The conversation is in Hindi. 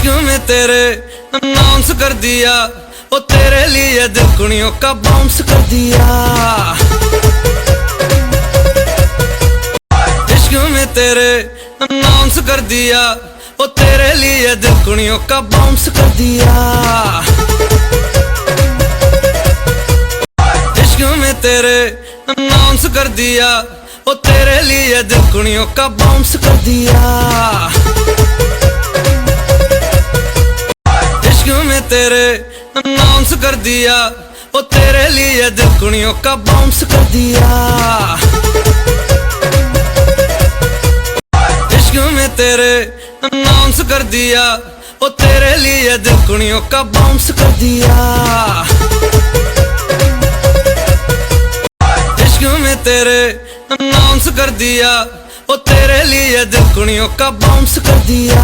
इश्क में तेरे अनाउंस कर दिया, ओ तेरे लिए दिल कुड़ियों का बाउंस कर दिया। इश्क में तेरे अनाउंस कर दिया, ओ तेरे लिए दिल कुड़ियों का बाउंस कर दिया। इश्क में तेरे अनाउंस कर दिया, ओ तेरे लिए दिल कुड़ियों का बाउंस कर दिया। इश्क में तेरे अनाउंस कर दिया, ओ तेरे लिए दिल कुड़ियों का बाउंस कर दिया। इश्क में तेरे अनाउंस कर दिया, ओ तेरे लिए दिल कुड़ियों का बाउंस कर दिया। इश्क में तेरे अनाउंस कर दिया, ओ तेरे लिए दिल कुड़ियों का बाउंस कर दिया।